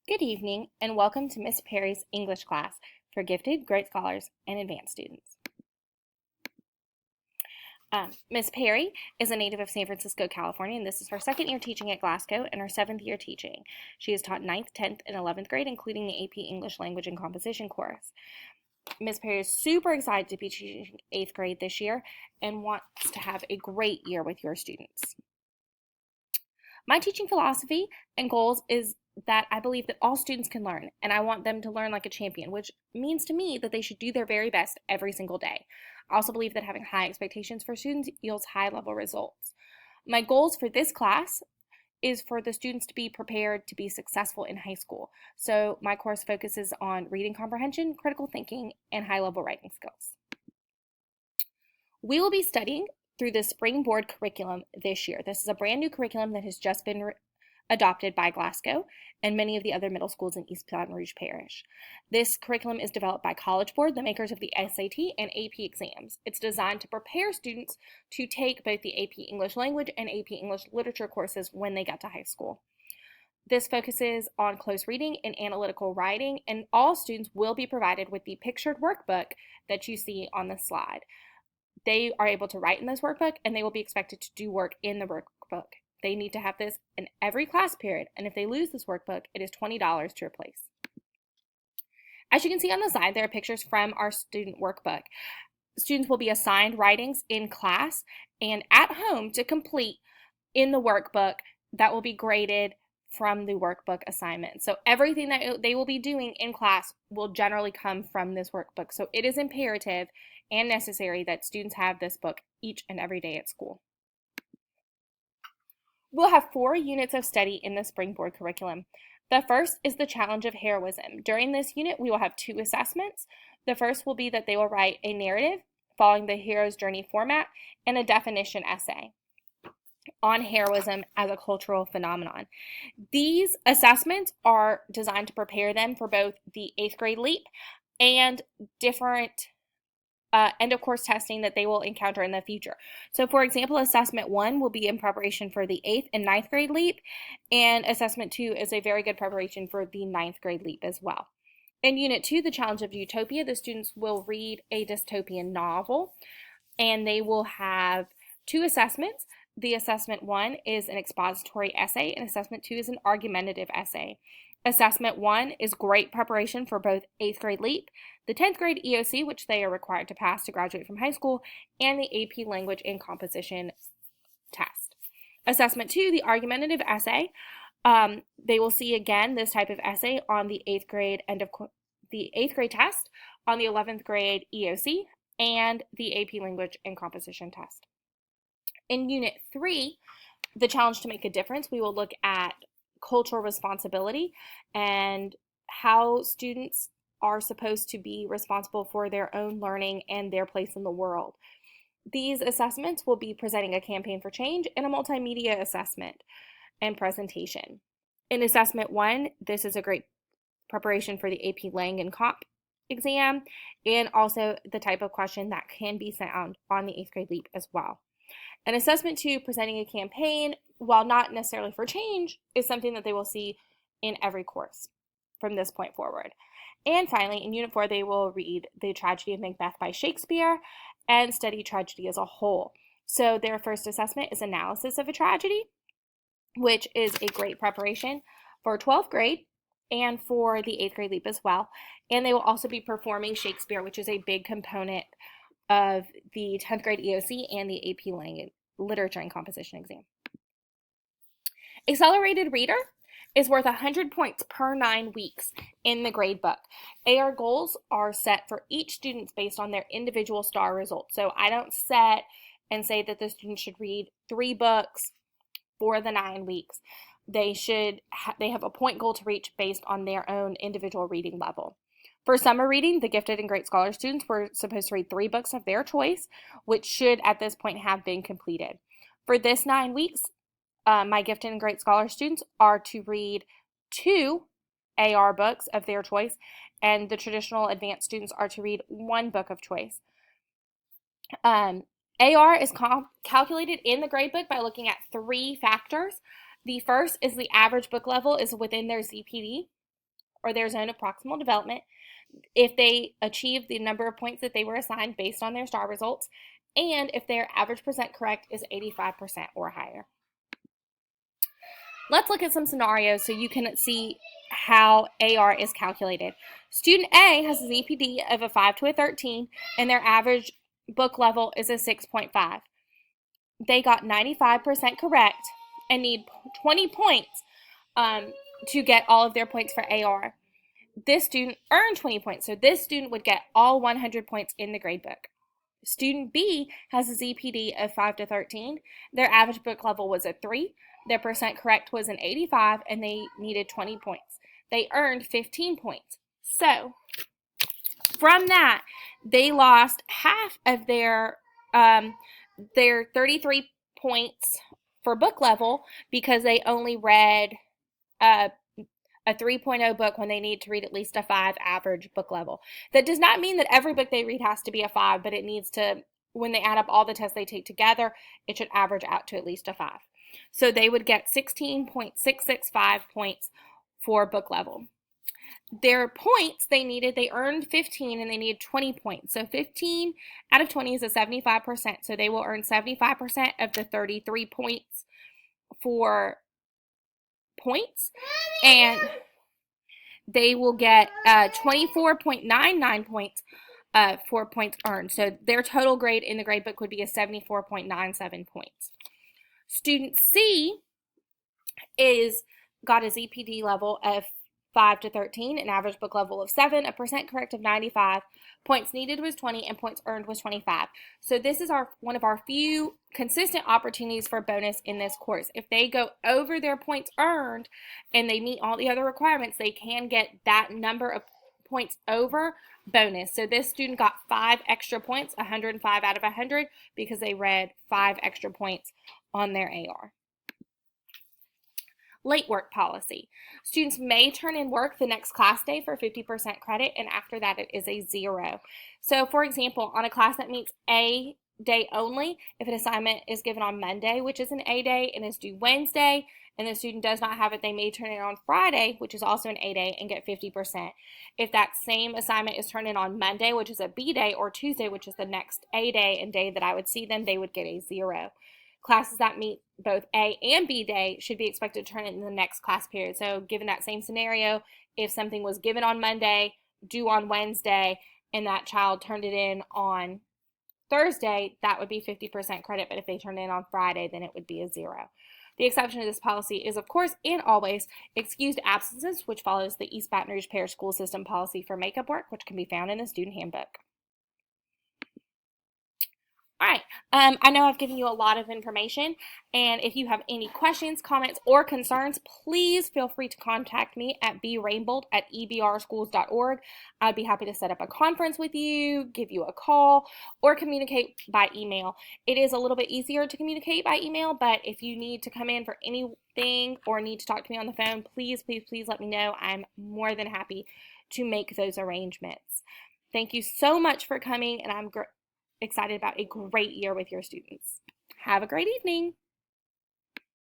Good evening and welcome to Miss Perry's English class for gifted, great scholars, and advanced students. Miss Perry is a native of San Francisco, California, and this is her second year teaching at Glasgow and her 7th year teaching. She has taught 9th, 10th, and 11th grade, including the AP English Language and Composition course. Miss Perry is super excited to be teaching 8th grade this year and wants to have a great year with your students. My teaching philosophy and goals is that I believe that all students can learn, and I want them to learn like a champion, which means to me that they should do their very best every single day. I also believe that having high expectations for students yields high level results. My goals for this class is for the students to be prepared to be successful in high school. So my course focuses on reading comprehension, critical thinking, and high level writing skills. We will be studying through the Springboard curriculum this year. This is a brand new curriculum that has just been adopted by Glasgow and many of the other middle schools in East Baton Rouge Parish. This curriculum is developed by College Board, the makers of the SAT and AP exams. It's designed to prepare students to take both the AP English Language and AP English Literature courses when they get to high school. This focuses on close reading and analytical writing, and all students will be provided with the pictured workbook that you see on the slide. They are able to write in this workbook, and they will be expected to do work in the workbook. They need to have this in every class period, and if they lose this workbook, it is $20 to replace. As you can see on the slide, there are pictures from our student workbook. Students will be assigned writings in class and at home to complete in the workbook that will be graded from the workbook assignment. So everything that they will be doing in class will generally come from this workbook. So it is imperative and necessary that students have this book each and every day at school. We'll have 4 units of study in the Springboard curriculum. The first is the challenge of heroism. During this unit, we will have 2 assessments. The first will be that they will write a narrative following the hero's journey format and a definition essay on heroism as a cultural phenomenon. These assessments are designed to prepare them for both the 8th grade LEAP and different end of course testing that they will encounter in the future. So for example, assessment 1 will be in preparation for the 8th and 9th grade LEAP, and assessment 2 is a very good preparation for the 9th grade LEAP as well. In unit 2, the challenge of utopia, the students will read a dystopian novel, and they will have 2 assessments. The assessment 1 is an expository essay, and assessment 2 is an argumentative essay. Assessment 1 is great preparation for both 8th grade LEAP, the 10th grade EOC, which they are required to pass to graduate from high school, and the AP Language and Composition test. Assessment 2, the argumentative essay, they will see again this type of essay on the 8th grade the 8th grade test, on the 11th grade EOC, and the AP Language and Composition test. In Unit 3, the challenge to make a difference, we will look at cultural responsibility and how students are supposed to be responsible for their own learning and their place in the world. These assessments will be presenting a campaign for change and a multimedia assessment and presentation. In assessment 1, this is a great preparation for the AP Lang and Comp exam, and also the type of question that can be found on the 8th grade LEAP as well. And assessment 2, presenting a campaign, while not necessarily for change, is something that they will see in every course from this point forward. And finally, in Unit 4, they will read The Tragedy of Macbeth by Shakespeare and study tragedy as a whole. So their first assessment is analysis of a tragedy, which is a great preparation for 12th grade and for the 8th grade LEAP as well. And they will also be performing Shakespeare, which is a big component of the 10th grade EOC and the AP Language, Literature and Composition exam. Accelerated Reader is worth 100 points per 9 weeks in the grade book. AR goals are set for each student based on their individual STAR results. So I don't set and say that the student should read 3 books for the 9 weeks. They have a point goal to reach based on their own individual reading level. For summer reading, the gifted and great scholar students were supposed to read 3 books of their choice, which should at this point have been completed. For this 9 weeks, my gifted and great scholar students are to read 2 AR books of their choice, and the traditional advanced students are to read 1 book of choice. AR is calculated in the gradebook by looking at 3 factors. The first is the average book level is within their ZPD. or their zone of proximal development if they achieve the number of points that they were assigned based on their STAR results, and if their average percent correct is 85% or higher. Let's look at some scenarios so you can see how AR is calculated. Student A has a ZPD of a 5 to a 13, and their average book level is a 6.5. They got 95% correct and need 20 points to get all of their points for AR. This student earned 20 points, so this student would get all 100 points in the gradebook. Student B has a ZPD of 5 to 13. Their average book level was a 3. Their percent correct was an 85, and they needed 20 points. They earned 15 points. So, from that, they lost half of their 33 points for book level because they only read a 3.0 book when they need to read at least a 5 average book level. That does not mean that every book they read has to be a 5, but it needs to, when they add up all the tests they take together, it should average out to at least a 5. So they would get 16.665 points for book level. Their points they earned 15 and they needed 20 points. So 15 out of 20 is a 75%. So they will earn 75% of the 33 points for points, and they will get 24.99 points for points earned. So their total grade in the gradebook would be a 74.97 points. Student C got a ZPD level of 5 to 13, an average book level of 7, a percent correct of 95, points needed was 20, and points earned was 25. So this is one of our few consistent opportunities for bonus in this course. If they go over their points earned and they meet all the other requirements, they can get that number of points over bonus. So this student got 5 extra points, 105 out of 100, because they read 5 extra points on their AR. Late work policy. Students may turn in work the next class day for 50% credit, and after that it is a 0. So for example, on a class that meets A day only, if an assignment is given on Monday, which is an A day, and is due Wednesday, and the student does not have it, they may turn it on Friday, which is also an A day, and get 50%. If that same assignment is turned in on Monday, which is a B day, or Tuesday, which is the next A day and day that I would see them, they would get a 0. Classes that meet both A and B day should be expected to turn in the next class period. So given that same scenario, if something was given on Monday, due on Wednesday, and that child turned it in on Thursday, that would be 50% credit. But if they turned it in on Friday, then it would be a 0. The exception to this policy is, of course, and always, excused absences, which follows the East Baton Rouge Parish School System policy for makeup work, which can be found in the student handbook. All right, I know I've given you a lot of information, and if you have any questions, comments, or concerns, please feel free to contact me at brainbolt@ebrschools.org. I'd be happy to set up a conference with you, give you a call, or communicate by email. It is a little bit easier to communicate by email, but if you need to come in for anything or need to talk to me on the phone, please, please, please let me know. I'm more than happy to make those arrangements. Thank you so much for coming, and I'm excited about a great year with your students. Have a great evening.